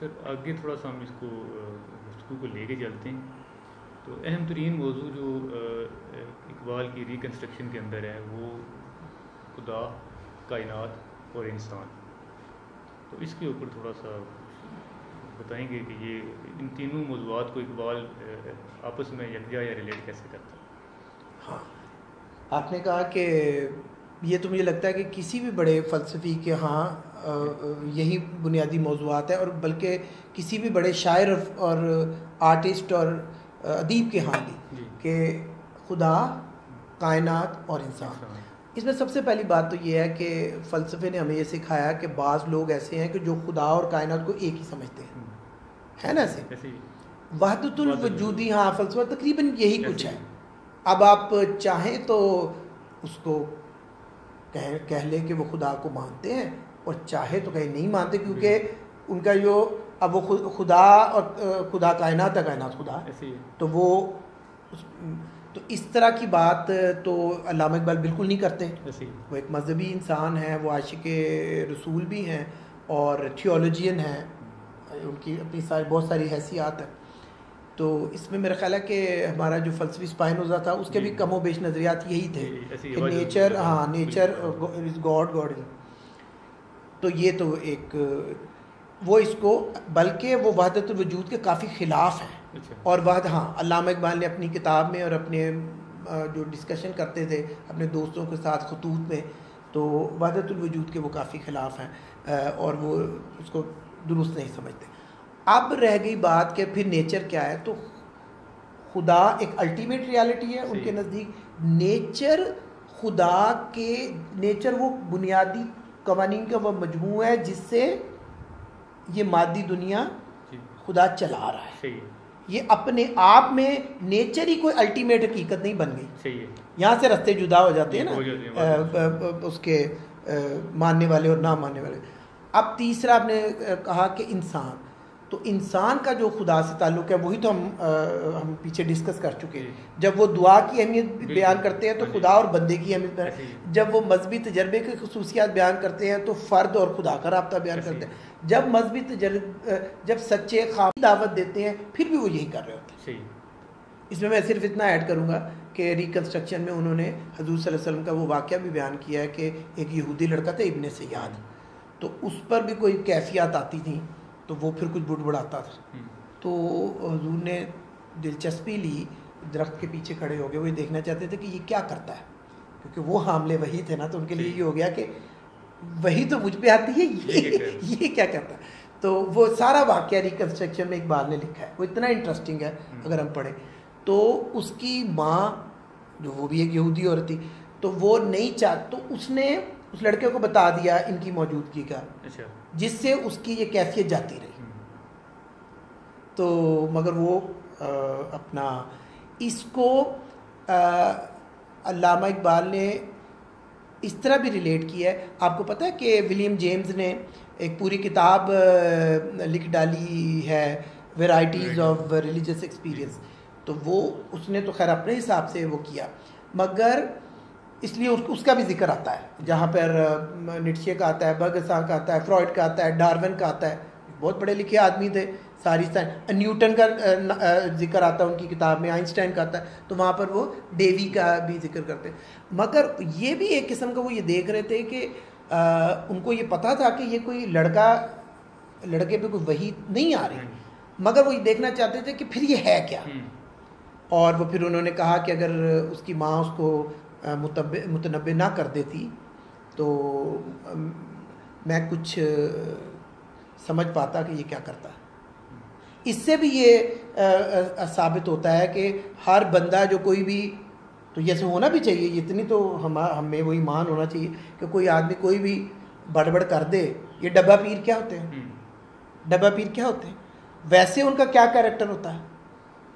سر آگے تھوڑا سا ہم اس کو گفتگو کو لے کے چلتے ہیں. تو اہم ترین موضوع جو اقبال کی ریکنسٹرکشن کے اندر ہے وہ خدا، کائنات اور انسان. تو اس کے اوپر تھوڑا سا بتائیں گے کہ یہ ان تینوں موضوعات کو اقبال آپس میں یکجا یا ریلیٹ کیسے کرتا ہے؟ ہاں، آپ نے کہا کہ یہ تو مجھے لگتا ہے کہ کسی بھی بڑے فلسفی کے ہاں یہی بنیادی موضوعات ہیں، اور بلکہ کسی بھی بڑے شاعر اور آرٹسٹ اور ادیب کے ہاں بھی، کہ خدا، کائنات اور انسان. اس میں سب سے پہلی بات تو یہ ہے کہ فلسفے نے ہمیں یہ سکھایا کہ بعض لوگ ایسے ہیں کہ جو خدا اور کائنات کو ایک ہی سمجھتے ہیں، ہے نا ایسے وحدت الوجودی. ہاں، فلسفہ تقریباً یہی کچھ ہے. اب آپ چاہیں تو اس کو کہہ لیں کہ وہ خدا کو مانتے ہیں، اور چاہے تو کہیں نہیں مانتے، کیونکہ ان کا جو اب وہ خدا اور خدا کائنات ہے، کائنات خدا، تو وہ تو اس طرح کی بات تو علامہ اقبال بالکل نہیں کرتے. وہ ایک مذہبی انسان ہیں، وہ عاشق رسول بھی ہیں اور تھیولوجین ہیں، ان کی اپنی بہت ساری حیثیات ہیں. تو اس میں میرا خیال ہے کہ ہمارا جو فلسفی اسپائنوزا تھا اس کے بھی کم و بیش نظریات یہی تھے کہ نیچر از گاڈ، گاڈ. تو یہ تو ایک وہ اس کو، بلکہ وہ وحدت الوجود کے کافی خلاف ہیں. اور علامہ اقبال نے اپنی کتاب میں اور اپنے جو ڈسکشن کرتے تھے اپنے دوستوں کے ساتھ خطوط میں، تو وحدت الوجود کے وہ کافی خلاف ہیں اور وہ اس کو درست نہیں سمجھتے. اب رہ گئی بات کہ پھر نیچر کیا ہے. تو خدا ایک الٹیمیٹ ریالٹی ہے ان کے نزدیک. نیچر خدا کے نیچر وہ بنیادی قوانین کا وہ مجموعہ ہے جس سے یہ مادی دنیا خدا چلا رہا ہے. یہ اپنے آپ میں نیچر ہی کوئی الٹیمیٹ حقیقت نہیں بن گئی. یہاں سے رستے جدا ہو جاتے ہیں نا اس کے ماننے والے اور نہ ماننے والے. اب تیسرا آپ نے کہا کہ انسان، تو انسان کا جو خدا سے تعلق ہے وہی تو ہم پیچھے ڈسکس کر چکے ہیں. جب وہ دعا کی اہمیت بیان کرتے ہیں تو خدا اور بندے کی اہمیت، جب وہ مذہبی تجربے کی خصوصیات بیان کرتے ہیں تو فرد اور خدا کا رابطہ بیان کرتے ہیں. جب مذہبی جب سچے خواب دعوت دیتے ہیں پھر بھی وہ یہی کر رہے ہوتے ہیں. اس میں صرف اتنا ایڈ کروں گا کہ ریکنسٹرکشن میں انہوں نے حضور صلی اللہ علیہ وسلم کا وہ واقعہ بھی بیان کیا ہے کہ ایک یہودی لڑکا تھا ابن سیاد، تو اس پر بھی کوئی کیفیات آتی تھیں تو وہ پھر کچھ بڑبڑاتا تھا. تو حضور نے دلچسپی لی، درخت کے پیچھے کھڑے ہو گئے، وہ یہ دیکھنا چاہتے تھے کہ یہ کیا کرتا ہے، کیونکہ وہ حاملے وہی تھے نا، تو ان کے لیے یہ ہو گیا کہ وہی تو مجھ پہ آتی ہے، یہ کیا کرتا ہے. تو وہ سارا واقعہ ریکنسٹرکشن میں اقبال نے لکھا ہے، وہ اتنا انٹرسٹنگ ہے اگر ہم پڑھیں. تو اس کی ماں جو وہ بھی ایک یہودی عورت تھی، تو وہ نہیں تو اس نے اس لڑکے کو بتا دیا ان کی موجودگی کا، جس سے اس کی یہ کیفیت جاتی رہی. تو مگر وہ اپنا اس کو علامہ اقبال نے اس طرح بھی ریلیٹ کیا ہے. آپ کو پتہ ہے کہ ولیم جیمز نے ایک پوری کتاب لکھ ڈالی ہے، ویرائٹیز آف ریلیجس ایکسپیرئنس. تو وہ اس نے تو خیر اپنے حساب سے وہ کیا، مگر اس لیے اس کا بھی ذکر آتا ہے جہاں پر نیٹشے کا آتا ہے، برگساں کا آتا ہے، فرائڈ کا آتا ہے، ڈارون کا آتا ہے. بہت پڑھے لکھے آدمی تھے ساری نیوٹن کا ذکر آتا ہے ان کی کتاب میں، آئنسٹائن کا آتا ہے، تو وہاں پر وہ ڈیوی کا بھی ذکر کرتے ہیں. مگر یہ بھی ایک قسم کا وہ یہ دیکھ رہے تھے کہ ان کو یہ پتا تھا کہ یہ کوئی لڑکے پہ کوئی وحی نہیں آ رہی، مگر وہ یہ دیکھنا چاہتے تھے کہ پھر یہ ہے کیا. اور وہ پھر انہوں نے کہا کہ اگر اس کی ماں اس کو متنبع نہ کر دیتی تو میں کچھ سمجھ پاتا کہ یہ کیا کرتا ہے. اس سے بھی یہ ثابت ہوتا ہے کہ ہر بندہ جو کوئی بھی، تو جیسے ہونا بھی چاہیے، اتنی تو ہمیں وہ ایمان ہونا چاہیے کہ کوئی آدمی کوئی بھی بڑبڑ کر دے. یہ ڈبہ پیر کیا ہوتے ہیں، ڈبہ پیر کیا ہوتے ہیں، ویسے ان کا کیا کیریکٹر ہوتا ہے،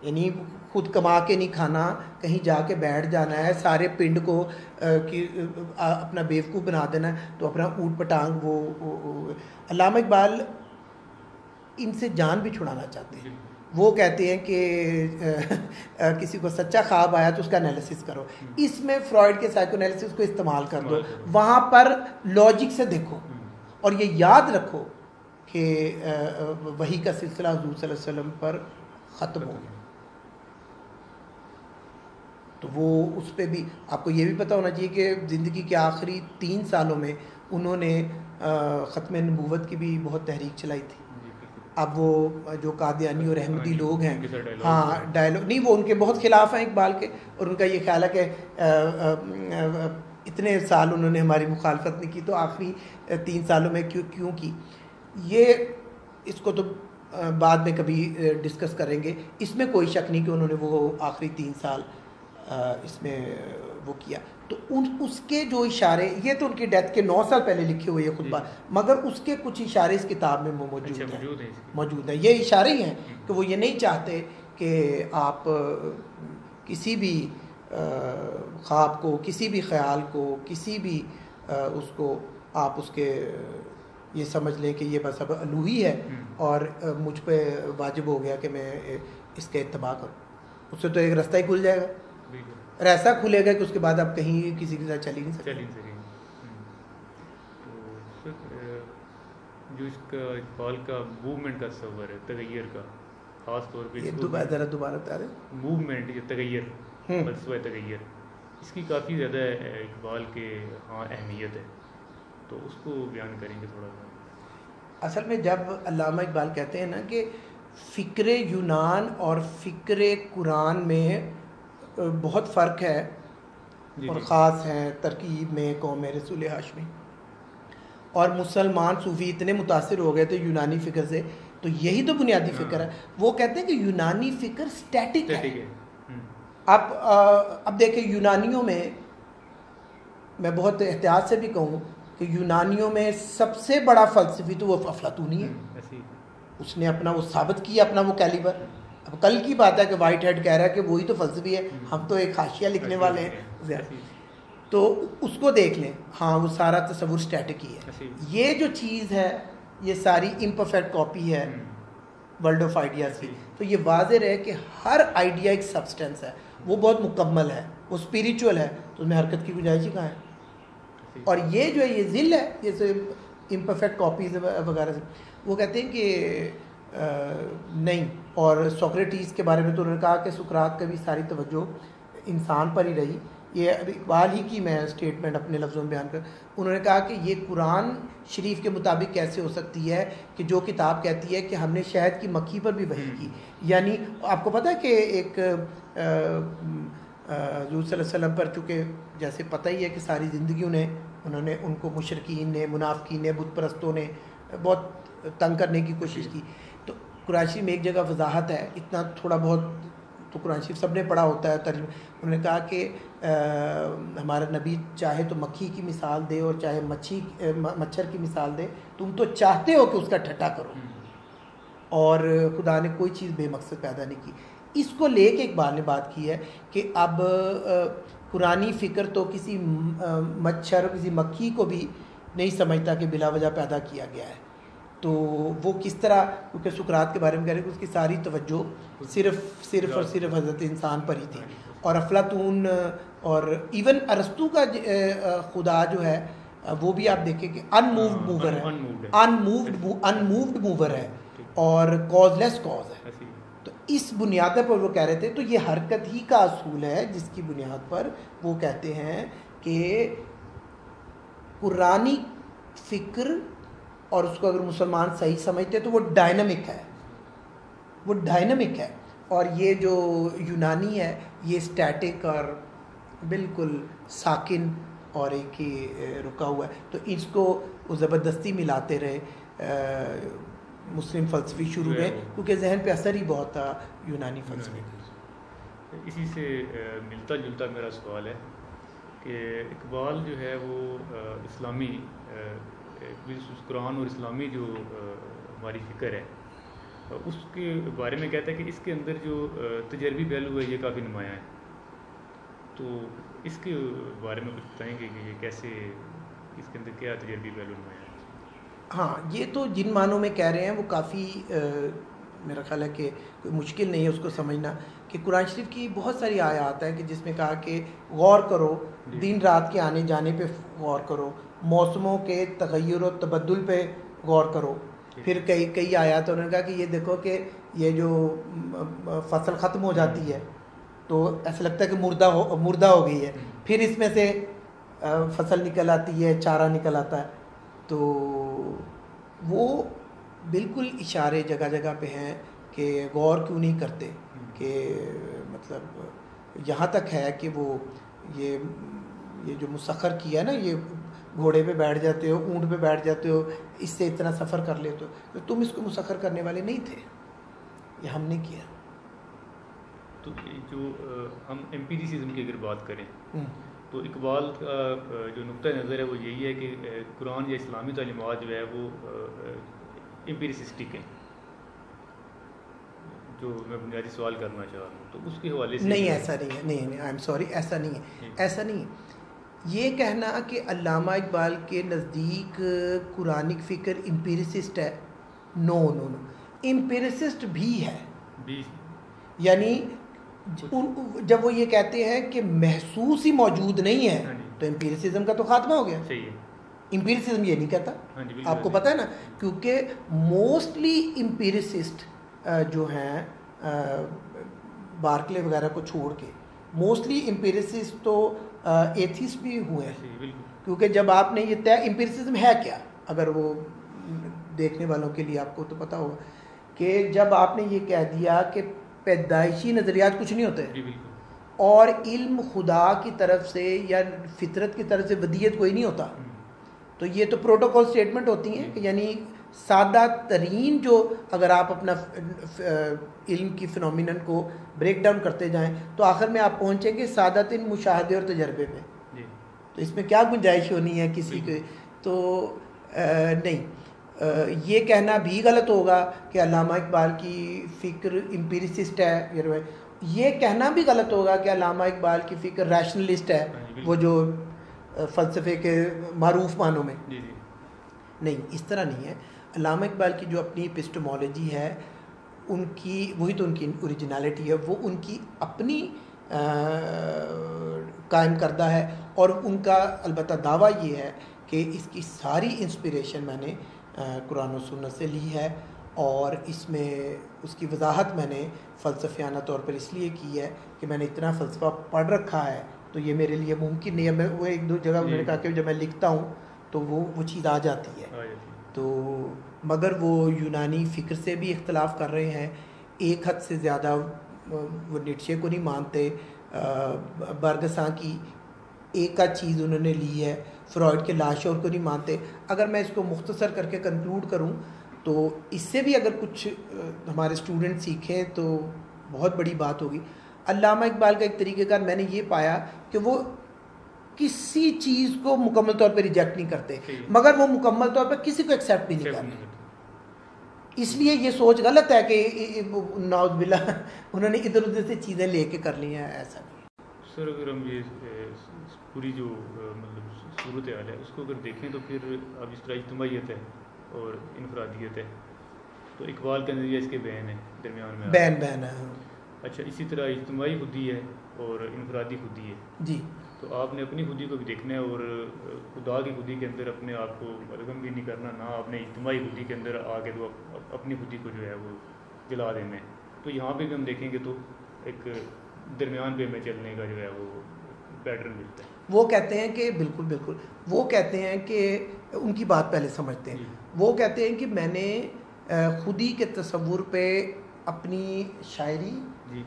یعنی خود کما کے نہیں کھانا، کہیں جا کے بیٹھ جانا ہے، سارے پنڈ کو اپنا بیوقوف بنا دینا ہے، تو اپنا اوٹ پٹانگ. وہ علامہ اقبال ان سے جان بھی چھڑانا چاہتے ہیں. وہ کہتے ہیں کہ کسی کو سچا خواب آیا تو اس کا انالیسس کرو، اس میں فرائڈ کے سائیکو انالیسس کو استعمال کر دو، وہاں پر لاجک سے دیکھو، اور یہ یاد رکھو کہ وحی کا سلسلہ حضور صلی اللہ علیہ وسلم پر ختم ہو گیا. تو وہ اس پہ بھی آپ کو یہ بھی پتہ ہونا چاہیے کہ زندگی کے آخری 3 سالوں میں انہوں نے ختم نبوت کی بھی بہت تحریک چلائی تھی. اب وہ جو قادیانی اور احمدی لوگ ہیں ہاں ڈائلاگ نہیں وہ ان کے بہت خلاف ہیں اقبال کے, اور ان کا یہ خیال ہے کہ اتنے سال انہوں نے ہماری مخالفت نہیں کی تو آخری 3 سالوں میں کیوں کی. یہ اس کو تو بعد میں کبھی ڈسکس کریں گے. اس میں کوئی شک نہیں کہ انہوں نے وہ آخری 3 سال اس میں وہ کیا. تو اس کے جو اشارے, یہ تو ان کی ڈیتھ کے 9 سال پہلے لکھے ہوئے ہیں خطبہ, مگر اس کے کچھ اشارے اس کتاب میں موجود ہیں. یہ اشارے ہی ہیں کہ وہ یہ نہیں چاہتے کہ آپ کسی بھی خواب کو, کسی بھی خیال کو, کسی بھی اس کو آپ اس کے یہ سمجھ لیں کہ یہ بس اب الوہی ہے اور مجھ پہ واجب ہو گیا کہ میں اس کے اتباع کروں. اس سے تو ایک رستہ ہی کھل جائے گا, اور ایسا کھلے گا کہ اس کے بعد آپ کہیں کسی کے ساتھ چل ہی نہیں سکتے. تو جو اس کا اقبال کا موومنٹ کا تصور ہے تغیر کا, خاص طور پہ ذرا دوبارہ بتا دیں. موومنٹ یا تغیر, فلسفہ تغیر, اس کی کافی زیادہ اقبال کے ہاں اہمیت ہے, تو اس کو بیان کریں گے تھوڑا سا. اصل میں جب علامہ اقبال کہتے ہیں نا کہ فکر یونان اور فکر قرآن میں بہت فرق ہے اور خاص ہے ترکیب میں قوم رسول ہاشمی, اور مسلمان صوفی اتنے متاثر ہو گئے تھے یونانی فکر سے, تو یہی تو بنیادی فکر ہے. وہ کہتے ہیں کہ یونانی فکر سٹیٹک ہے. اب دیکھیں یونانیوں میں بہت احتیاط سے بھی کہوں کہ یونانیوں میں سب سے بڑا فلسفی تو وہ افلاطونی ہے. اس نے اپنا وہ ثابت کیا, اپنا وہ کیلیبر. اب کل کی بات ہے کہ وائٹ ہیڈ کہہ رہا ہے کہ وہی تو فلسفی ہے, ہم تو ایک حاشیہ لکھنے والے ہیں. تو اس کو دیکھ لیں, ہاں وہ سارا تصور سٹیٹک ہی ہے. یہ جو چیز ہے یہ ساری امپرفیکٹ کاپی ہے ورلڈ آف آئیڈیاز کی. تو یہ واضح رہے کہ ہر آئیڈیا ایک سبسٹینس ہے, وہ بہت مکمل ہے, وہ اسپریچول ہے, تو اس میں حرکت کی گنجائش ہی کہاں ہے. اور یہ جو ہے یہ ذل ہے, یہ امپرفیکٹ کاپیز وغیرہ سے. وہ کہتے ہیں کہ نہیں. اور سوکریٹیز کے بارے میں تو انہوں نے کہا کہ سقراط کا بھی ساری توجہ انسان پر ہی رہی. یہ ابھی اقبال ہی کی میں اسٹیٹمنٹ اپنے لفظوں میں بیان کر, انہوں نے کہا کہ یہ قرآن شریف کے مطابق کیسے ہو سکتی ہے کہ جو کتاب کہتی ہے کہ ہم نے شہد کی مکھی پر بھی وحی کی. یعنی آپ کو پتہ ہے کہ ایک حضور صلی اللہ علیہ وسلم پر چونکہ جیسے پتہ ہی ہے کہ ساری زندگی انہوں نے ان کو مشرکین نے, منافقین نے, بت پرستوں نے بہت تنگ کرنے کی کوشش کی. تو قرآن شریف میں ایک جگہ وضاحت ہے, اتنا تھوڑا بہت تو قرآن شریف سب نے پڑھا ہوتا ہے ترجمہ. انہوں نے کہا کہ ہمارا نبی چاہے تو مکھی کی مثال دے اور چاہے مچھر کی مثال دے, تم تو چاہتے ہو کہ اس کا ٹھٹا کرو, اور خدا نے کوئی چیز بے مقصد پیدا نہیں کی. اس کو لے کے اقبال نے بات کی ہے کہ اب قرآنی فکر تو کسی مچھر کسی مکھی کو بھی نہیں سمجھتا کہ بلا وجہ پیدا کیا گیا ہے. تو وہ کس طرح, کیونکہ سقراط کے بارے میں کہہ رہے ہیں کہ اس کی ساری توجہ صرف اور صرف حضرت انسان پر ہی تھی. اور افلاطون اور ایون ارسطو کا خدا جو ہے وہ بھی آپ دیکھیں کہ انمووڈ موور ہے اور کاز لیس کاز ہے. تو اس بنیاد پر وہ کہہ رہے تھے, تو یہ حرکت ہی کا اصول ہے جس کی بنیاد پر وہ کہتے ہیں کہ قرآنی فکر, اور اس کو اگر مسلمان صحیح سمجھتے تو وہ ڈائنمک ہے, اور یہ جو یونانی ہے یہ اسٹیٹک اور بالکل ساکن اور ایک ہی رکا ہوا ہے. تو اس کو وہ زبردستی ملاتے رہے مسلم فلسفی شروع میں, کیونکہ ذہن پہ اثر ہی بہت تھا یونانی فلسفے کا. اسی سے ملتا جلتا میرا سوال ہے کہ اقبال جو ہے وہ اسلامی قرآن اور اسلامی جو ہماری فکر ہے اس کے بارے میں کہتا ہے کہ اس کے اندر جو تجربی پہلو ہے یہ کافی نمایاں ہے. تو اس کے بارے میں کچھ بتائیں گے کہ یہ کیسے, اس کے اندر کیا تجربی پہلو نمایاں ہے؟ ہاں, یہ تو جن معنوں میں کہہ رہے ہیں وہ کافی میرا خیال ہے کہ کوئی مشکل نہیں ہے اس کو سمجھنا, کہ قرآن شریف کی بہت ساری آیات ہیں کہ جس میں کہا کہ غور کرو, دن رات کے آنے جانے پہ غور کرو, موسموں کے تغیر و تبدل پہ غور کرو, پھر کئی آیات انہوں نے کہا کہ یہ دیکھو کہ یہ جو فصل ختم ہو جاتی ہے تو ایسا لگتا ہے کہ مردہ ہو گئی ہے، پھر اس میں سے فصل نکل آتی ہے، چارہ نکل آتا ہے. تو وہ بالکل اشارے جگہ جگہ پہ ہیں کہ غور کیوں نہیں کرتے کہ مطلب یہاں تک ہے کہ وہ یہ جو مسخر کیا ہے نا، یہ گھوڑے پہ بیٹھ جاتے ہو، اونٹ پہ بیٹھ جاتے ہو، اس سے اتنا سفر کر لیتے ہو، تو تم اس کو مسخر کرنے والے نہیں تھے، یہ ہم نے کیا. تو جو ہم ایمپیریسزم کی اگر بات کریں تو اقبال کا جو نقطہ نظر ہے وہ یہی ہے کہ قرآن یا اسلامی تعلیمات جو ہے وہ ایمپیریسسٹک ہیں، جو میں بنیادی سوال کرنا چاہ رہا ہوں تو اس کے حوالے سے. نہیں ایسا نہیں ہے، نہیں آئی ایم سوری، ایسا نہیں ہے، ایسا نہیں ہے. یہ کہنا کہ علامہ اقبال کے نزدیک قرآنک فکر امپیریسسٹ ہے، نو نو نو، امپیریسسٹ بھی ہے. یعنی جب وہ یہ کہتے ہیں کہ محسوس ہی موجود نہیں ہے تو امپیریسزم کا تو خاتمہ ہو گیا. امپیریسزم یہ نہیں کہتا، آپ کو پتہ ہے نا، کیونکہ موسٹلی امپیریسسٹ جو ہیں بارکلے وغیرہ کو چھوڑ کے، موسٹلی امپیریسسٹ تو ایتھیسٹ بھی ہوئے ہیں. کیونکہ جب آپ نے یہ طے، امپیریسزم ہے کیا، اگر وہ دیکھنے والوں کے لیے آپ کو تو پتہ ہوگا کہ جب آپ نے یہ کہہ دیا کہ پیدائشی نظریات کچھ نہیں ہوتے اور علم خدا کی طرف سے یا فطرت کی طرف سے ودیت کوئی نہیں ہوتا، تو یہ تو پروٹوکول سٹیٹمنٹ ہوتی ہیں کہ یعنی سادہ ترین جو، اگر آپ اپنا علم کی فنومینن کو بریک ڈاؤن کرتے جائیں تو آخر میں آپ پہنچیں گے سادہ ترین مشاہدے اور تجربے میں. تو اس میں کیا گنجائش ہونی ہے کسی کے، تو نہیں. یہ کہنا بھی غلط ہوگا کہ علامہ اقبال کی فکر امپیریسسٹ ہے، یہ کہنا بھی غلط ہوگا کہ علامہ اقبال کی فکر ریشنلسٹ ہے، وہ جو فلسفے کے معروف معنوں میں. نہیں، اس طرح نہیں ہے. علامہ اقبال کی جو اپنی ایپسٹمولوجی ہے، ان کی وہی تو ان کی اوریجنلٹی ہے، وہ ان کی اپنی قائم کردہ ہے. اور ان کا البتہ دعویٰ یہ ہے کہ اس کی ساری انسپریشن میں نے قرآن و سنت سے لی ہے، اور اس میں اس کی وضاحت میں نے فلسفیانہ طور پر اس لیے کی ہے کہ میں نے اتنا فلسفہ پڑھ رکھا ہے تو یہ میرے لیے ممکن نہیں ہے. میں وہ ایک دو جگہ میں نے کہا کہ جب میں لکھتا ہوں تو وہ چیز آ جاتی ہے. تو مگر وہ یونانی فکر سے بھی اختلاف کر رہے ہیں، ایک حد سے زیادہ وہ نیٹشے کو نہیں مانتے، برگساں کی ایک آدھ چیز انہوں نے لی ہے، فرائڈ کے لاشعور کو نہیں مانتے. اگر میں اس کو مختصر کر کے کنکلوڈ کروں تو اس سے بھی اگر کچھ ہمارے اسٹوڈنٹ سیکھیں تو بہت بڑی بات ہوگی. علامہ اقبال کا ایک طریقہ کار میں نے یہ پایا کہ وہ کسی چیز کو مکمل طور پہ ریجیکٹ نہیں کرتے، مگر وہ مکمل طور پہ کسی کو ایکسیپٹ بھی نہیں کرتے. اس لیے یہ سوچ غلط ہے کہ نعوذ باللہ انہوں نے ادھر ادھر سے چیزیں لے کے کر لی ہیں، ایسا نہیں. سر اگر ہم یہ پوری جو مطلب صورت حال ہے اس کو اگر دیکھیں تو پھر اب اس طرح اجتماعیت ہے اور انفرادیت ہے، تو اقبال کا نظریہ اس کے بین ہے، درمیان میں بین ہے. اچھا، اسی طرح اجتماعی خودی ہے اور انفرادی خودی ہے. جی، تو آپ نے اپنی خودی کو بھی دیکھنا ہے اور خدا کی خودی کے اندر اپنے آپ کو ملغم بھی نہیں کرنا، نہ اپنے اجتماعی خودی کے اندر آ کے تو اپنی خودی کو جو ہے وہ جلا دینا ہے. تو یہاں پہ بھی ہم دیکھیں گے تو ایک درمیان پہ میں چلنے کا جو ہے وہ پیٹرن ملتا ہے. وہ کہتے ہیں کہ بالکل وہ کہتے ہیں کہ ان کی بات پہلے سمجھتے ہیں. وہ کہتے ہیں کہ میں نے خودی کے تصور پہ اپنی شاعری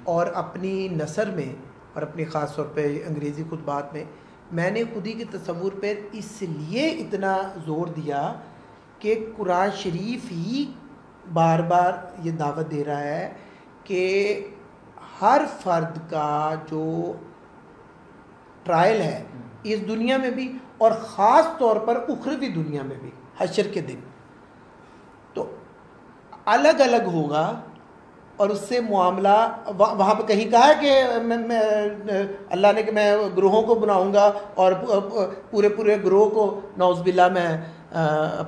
اور اپنی نثر میں اور اپنی خاص طور پہ انگریزی خطبات میں نے خودی کے تصور پہ اس لیے اتنا زور دیا کہ قرآن شریف ہی بار بار یہ دعوت دے رہا ہے کہ ہر فرد کا جو ٹرائل ہے اس دنیا میں بھی اور خاص طور پر اخروی دنیا میں بھی، حشر کے دن، تو الگ الگ ہوگا. اور اس سے معاملہ وہاں پہ کہیں کہا ہے کہ اللہ نے کہ میں گروہوں کو بناؤں گا اور پورے گروہ کو نعوذ باللہ میں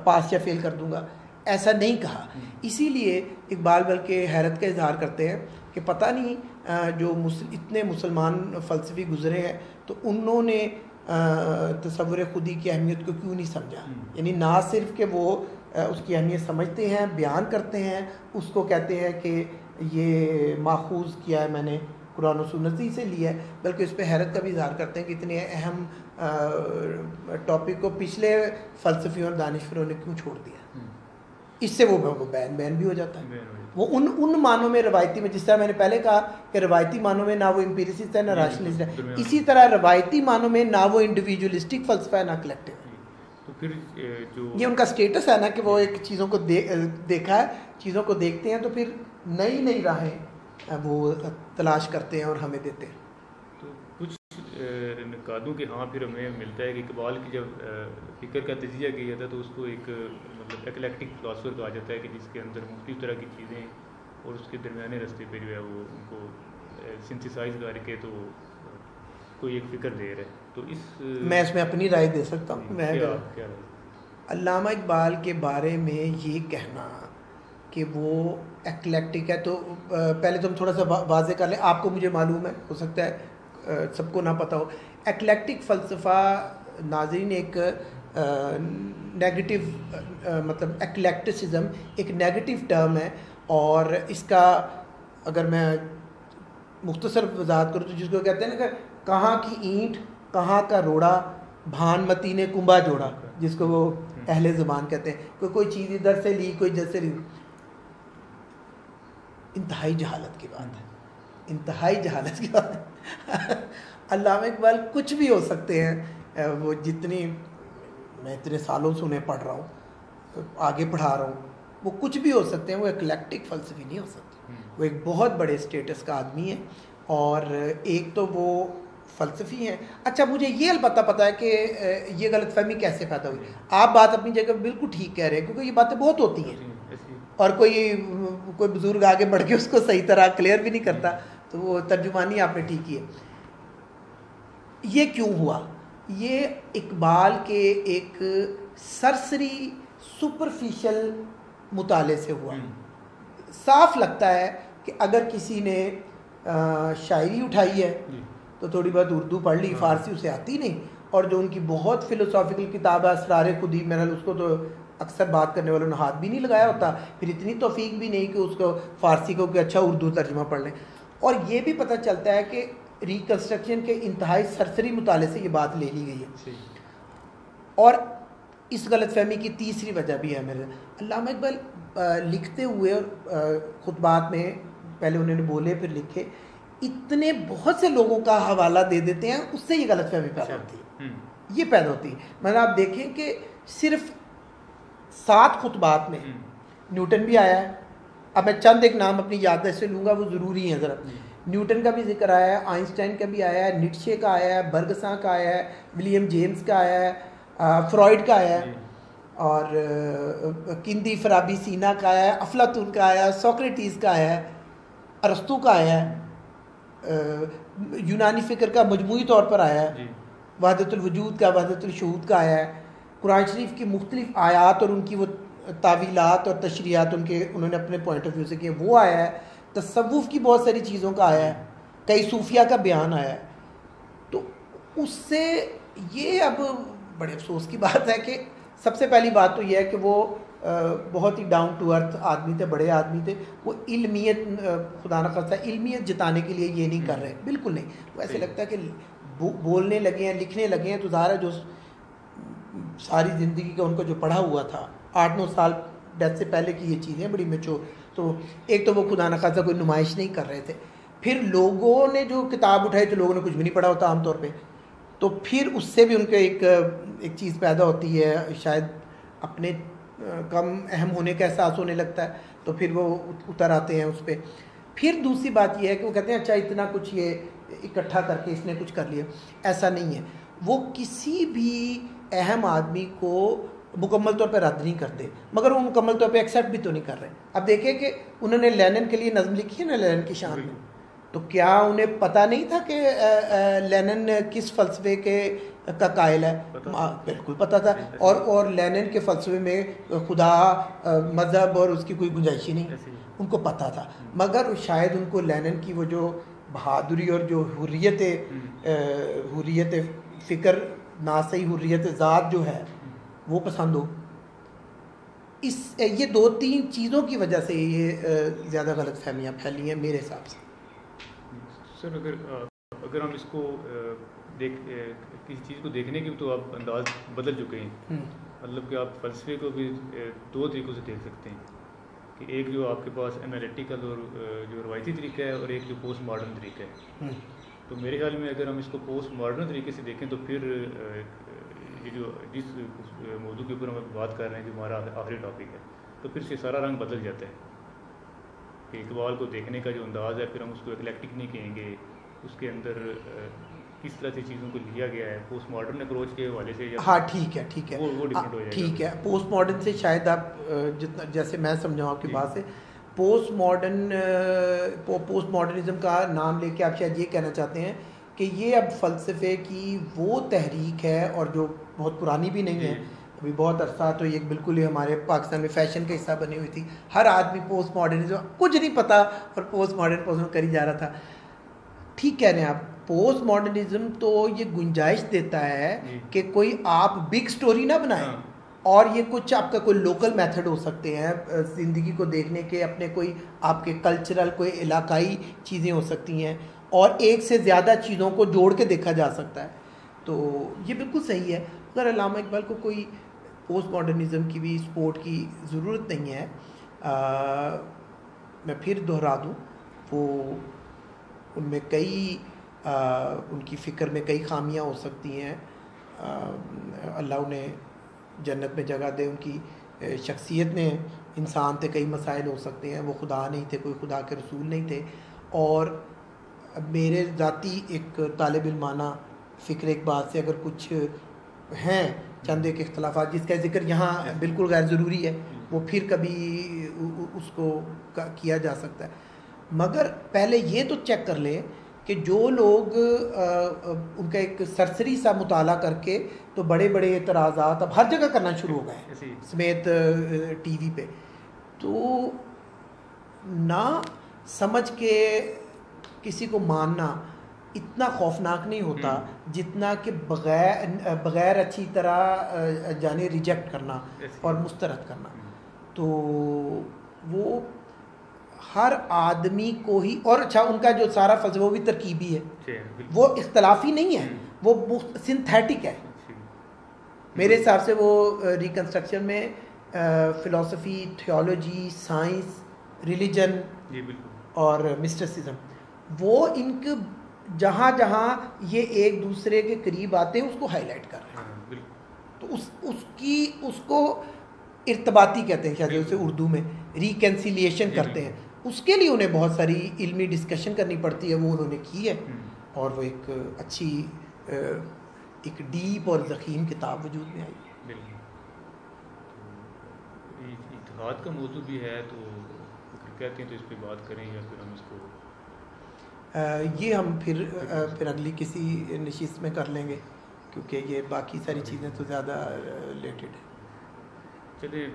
پاس یا فیل کر دوں گا، ایسا نہیں کہا. اسی لیے اقبال بلکہ حیرت کا اظہار کرتے ہیں کہ پتہ نہیں جو اتنے مسلمان فلسفی گزرے ہیں تو انہوں نے تصور خودی کی اہمیت کو کیوں نہیں سمجھا. یعنی نہ صرف کہ وہ اس کی اہمیت سمجھتے ہیں, بیان کرتے ہیں, اس کو کہتے ہیں کہ یہ ماخوذ کیا ہے میں نے قرآن و سنت ہی سے لیا ہے, بلکہ اس پہ حیرت کا بھی اظہار کرتے ہیں کہ اتنے اہم ٹاپک کو پچھلے فلسفیوں اور دانشوروں نے کیوں چھوڑ دیا. اس سے وہ بین بھی ہو جاتا ہے. وہ ان معنوں میں روایتی میں, جس طرح میں نے پہلے کہا کہ روایتی معنوں میں نہ وہ امپیریسٹ ہے نہ راشنلسٹ ہے, اسی طرح روایتی معنوں میں نہ وہ انڈیویجولسٹک فلسفہ ہے نہ کلیکٹیو. تو پھر جو یہ ان کا سٹیٹس ہے نا کہ وہ ایک چیزوں کو دیکھا ہے, چیزوں کو دیکھتے ہیں تو پھر نئی راہیں وہ تلاش کرتے ہیں اور ہمیں دیتے ہیں. تو کچھ نقادوں کے ہاں پھر ہمیں ملتا ہے کہ اقبال کی جب فکر کا تجزیہ کیا جاتا ہے تو اس کو ایک مطلب ایکلیکٹک فلاسفر کہا جاتا ہے کہ جس کے اندر مختلف طرح کی چیزیں اور اس کے درمیانے راستے پہ جو ہے وہ ان کو سنتھیسائز کر کے تو کوئی ایک فکر دے رہا ہے. تو میں اس میں اپنی رائے دے سکتا ہوں. میں کیا علامہ اقبال کے بارے میں یہ کہنا کہ وہ ایکلیکٹک ہے, تو پہلے تو ہم تھوڑا سا واضح کر لیں, آپ کو مجھے معلوم ہے, ہو سکتا ہے سب کو نہ پتہ ہو. ایکلیکٹک فلسفہ ناظرین ایک نیگیٹو مطلب ایکلیکٹسزم ایک نیگیٹو ٹرم ہے, اور اس کا اگر میں مختصر وضاحت کروں تو جس کو کہتے ہیں نا کہ کہاں کی اینٹ کہاں کا روڑا بھان متی نے کنبا جوڑا, جس کو وہ اہل زبان کہتے ہیں, کوئی چیز ادھر سے لی کوئی جیسے لی. انتہائی جہالت کی بات ہے, انتہائی جہالت کی بات ہے. علامہ اقبال کچھ بھی ہو سکتے ہیں, وہ جتنی میں اتنے سالوں سے انہیں پڑھ رہا ہوں, آگے پڑھا رہا ہوں, وہ کچھ بھی ہو سکتے ہیں, وہ ایکلیکٹک فلسفی نہیں ہو سکتے. وہ ایک بہت بڑے اسٹیٹس کا آدمی ہے, اور ایک تو وہ فلسفی ہیں. اچھا مجھے یہ البتہ پتہ ہے کہ یہ غلط فہمی کیسے پیدا ہوئی. آپ بات اپنی جگہ بالکل ٹھیک کہہ رہے ہیں, کیونکہ یہ باتیں بہت ہوتی ہیں اور کوئی بزرگ آگے بڑھ کے اس کو صحیح طرح کلیئر بھی نہیں کرتا, تو وہ ترجمانی آپ نے ٹھیک کی ہے. یہ کیوں ہوا؟ یہ اقبال کے ایک سرسری سپرفیشل مطالعے سے ہوا. صاف لگتا ہے کہ اگر کسی نے شاعری اٹھائی ہے تو تھوڑی بہت اردو پڑھ لی, فارسی اسے آتی نہیں, اور جو ان کی بہت فلوسافیکل کتاب ہے اسرار خودی, میں نے اس کو تو اکثر بات کرنے والوں نے ہاتھ بھی نہیں لگایا ہوتا, پھر اتنی توفیق بھی نہیں کہ اس کو فارسی کو کہ اچھا اردو ترجمہ پڑھ لیں. اور یہ بھی پتہ چلتا ہے کہ ریکنسٹرکشن کے انتہائی سرسری مطالعے سے یہ بات لے لی گئی ہے. اور اس غلط فہمی کی تیسری وجہ بھی ہے میرے. علامہ اقبال لکھتے ہوئے اور خطبات میں پہلے انہوں نے بولے پھر لکھے, اتنے بہت سے لوگوں کا حوالہ دے دیتے ہیں, اس سے یہ غلط فہمی پیدا ہوتی ہے. یہ پیدا ہوتی ہے. مگر آپ دیکھیں کہ صرف 7 خطبات میں نیوٹن بھی آیا ہے. اب میں چند ایک نام اپنی یاد سے لوں گا, وہ ضروری ہیں ذرا. نیوٹن کا بھی ذکر آیا ہے, آئنسٹائن کا بھی آیا ہے, نیٹشے کا آیا ہے, برگساں کا آیا ہے, ولیم جیمز کا آیا ہے, فرائڈ کا آیا ہے, اور کندی فرابی سینا کا آیا ہے, افلاطون کا آیا ہے, سوکریٹیز کا آیا ہے, ارسطو کا آیا ہے, یونانی فکر کا مجموعی طور پر آیا ہے, وحدت الوجود کا, وحدت الشہود کا آیا ہے, قرآن شریف کی مختلف آیات اور ان کی وہ تعویلات اور تشریحات انہوں نے اپنے پوائنٹ آف ویو سے کیے, وہ آیا ہے. تصوف کی بہت ساری چیزوں کا آیا ہے, کئی صوفیہ کا بیان آیا ہے. تو اس سے یہ اب بڑے افسوس کی بات ہے کہ سب سے پہلی بات تو یہ ہے کہ وہ بہت ہی ڈاؤن ٹو ارتھ آدمی تھے, بڑے آدمی تھے. وہ علمیت خدا نخواستہ علمیت جتانے کے لیے یہ نہیں کر رہے, بالکل نہیں. وہ ایسے لگتا ہے کہ بولنے لگے ہیں, لکھنے لگے ہیں, تو ظاہر ہے جو ساری زندگی کا ان کو جو پڑھا ہوا تھا 8-9 سال ڈیتھ سے پہلے کی یہ چیزیں بڑی میچور. تو ایک تو وہ خدا نخواستہ کوئی نمائش نہیں کر رہے تھے, پھر لوگوں نے جو کتاب اٹھائی تو لوگوں نے کچھ بھی نہیں پڑھا ہوتا عام طور پہ, تو پھر اس سے بھی ان کے ایک چیز پیدا ہوتی ہے, شاید اپنے کم اہم ہونے کا احساس ہونے لگتا ہے, تو پھر وہ اتر آتے ہیں اس پہ. پھر دوسری بات یہ ہے کہ وہ کہتے ہیں اچھا اتنا کچھ یہ اکٹھا کر کے اس نے کچھ کر لیا. ایسا نہیں ہے. وہ کسی بھی اہم آدمی کو مکمل طور پہ رد نہیں کرتے, مگر وہ مکمل طور پہ ایکسیپٹ بھی تو نہیں کر رہے. اب دیکھیں کہ انہوں نے لینن کے لیے نظم لکھی ہے نا, لینن کی شان میں, تو کیا انہیں پتہ نہیں تھا کہ لینن کس فلسفے کا قائل ہے؟ بالکل پتہ تھا. اور لینن کے فلسفے میں خدا, مذہب اور اس کی کوئی گنجائش ہی نہیں, ان کو پتہ تھا. مگر شاید ان کو لینن کی وہ جو بہادری اور جو حریت فکر, نہ صحیح حریت ذات جو ہے وہ پسند ہو. اس یہ 2-3 چیزوں کی وجہ سے یہ زیادہ غلط فہمیاں پھیلی ہیں میرے حساب سے. سر اگر ہم اس کو کسی چیز کو دیکھنے کی تو آپ انداز بدل چکے ہیں. مطلب کہ آپ فلسفے کو بھی 2 طریقوں سے دیکھ سکتے ہیں کہ ایک جو آپ کے پاس انالیٹیکل اور جو روایتی طریقہ ہے اور ایک جو پوسٹ ماڈرن طریقہ ہے. تو میرے خیال میں اگر ہم اس کو پوسٹ ماڈرن طریقے سے دیکھیں تو پھر یہ جو جس موضوع کے اوپر ہم بات کر رہے ہیں جو ہمارا آخری ٹاپک ہے تو پھر سے سارا رنگ بدل جاتا ہے کہ اقبال کو دیکھنے کا جو انداز ہے پھر ہم اس کو ایکلیکٹک نہیں کہیں گے. اس کے اندر کس طرح سے چیزوں کو لیا گیا ہے پوسٹ ماڈرن اپروچ کے حوالے سے. ہاں ٹھیک ہے وہ ڈفرینٹ ہو جائے گا. ٹھیک ہے پوسٹ ماڈرن سے شاید آپ جتنا جیسے میں سمجھاؤں آپ کی بات سے پوسٹ ماڈرنزم کا نام لے کے آپ شاید یہ کہنا چاہتے ہیں کہ یہ اب فلسفے کی وہ تحریک ہے اور جو بہت پرانی بھی نہیں ہے ابھی بہت عرصہ تو یہ بالکل ہی ہمارے پاکستان میں فیشن کا حصہ بنی ہوئی تھی. ہر آدمی پوسٹ ماڈرنزم کچھ نہیں پتہ اور پوسٹ ماڈرن کری جا رہا تھا. ٹھیک کہہ رہے ہیں آپ. پوسٹ ماڈرنزم تو یہ گنجائش دیتا ہے کہ کوئی آپ بگ سٹوری نہ بنائیں اور یہ کچھ آپ کا کوئی لوکل میتھڈ ہو سکتے ہیں زندگی کو دیکھنے کے, اپنے کوئی آپ کے کلچرل کوئی علاقائی چیزیں ہو سکتی ہیں اور ایک سے زیادہ چیزوں کو جوڑ کے دیکھا جا سکتا ہے. تو یہ بالکل صحیح ہے. اگر علامہ اقبال کو کوئی پوسٹ ماڈرنزم کی بھی سپورٹ کی ضرورت نہیں ہے. میں پھر دہرا دوں وہ ان میں کئی ان کی فکر میں کئی خامیاں ہو سکتی ہیں. اللہ انہیں جنت میں جگہ دے. ان کی شخصیت میں انسان تھے, کئی مسائل ہو سکتے ہیں, وہ خدا نہیں تھے, کوئی خدا کے رسول نہیں تھے. اور میرے ذاتی ایک طالب علمانہ فکر ایک بات سے اگر کچھ ہیں چند ایک اختلافات جس کا ذکر یہاں بالکل غیر ضروری ہے وہ پھر کبھی اس کو کیا جا سکتا ہے. مگر پہلے یہ تو چیک کر لیں کہ جو لوگ ان کا ایک سرسری سا مطالعہ کر کے تو بڑے بڑے اعتراضات اب ہر جگہ کرنا شروع ہو گئے ہیں سمیت ٹی وی پہ, تو نہ سمجھ کے کسی کو ماننا اتنا خوفناک نہیں ہوتا جتنا کہ بغیر اچھی طرح جانے ریجیکٹ کرنا اور مسترد کرنا. تو وہ ہر آدمی کو ہی, اور اچھا ان کا جو سارا فلسفہ وہ بھی ترکیبی ہے, وہ اختلافی نہیں ہے, وہ سنتھیٹک ہے. میرے حساب سے وہ ریکنسٹرکشن میں فلسفی, تھیولوجی, سائنس, ریلیجن اور مسٹسزم وہ ان کے جہاں جہاں یہ ایک دوسرے کے قریب آتے ہیں اس کو ہائی لائٹ کر رہے ہیں. تو اس کو ارتباطی کہتے ہیں شاید اسے اردو میں, ریکنسیلیشن کرتے ہیں. اس کے لیے انہیں بہت ساری علمی ڈسکشن کرنی پڑتی ہے, وہ انہوں نے کی ہے اور وہ ایک اچھی ایک ڈیپ اور ضخیم کتاب وجود میں آئی. اتحاد کا موضوع بھی ہے تو کہتے ہیں تو اس پہ بات کریں یا پھر ہم اس کو یہ ہم پھر اگلی کسی نشست میں کر لیں گے کیونکہ یہ باقی ساری چیزیں تو زیادہ ریلیٹڈ ہیں. چلے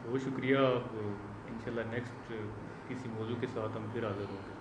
بہت شکریہ. انشاءاللہ نیکسٹ کسی موضوع کے ساتھ ہم پھر حاضر ہوں گے.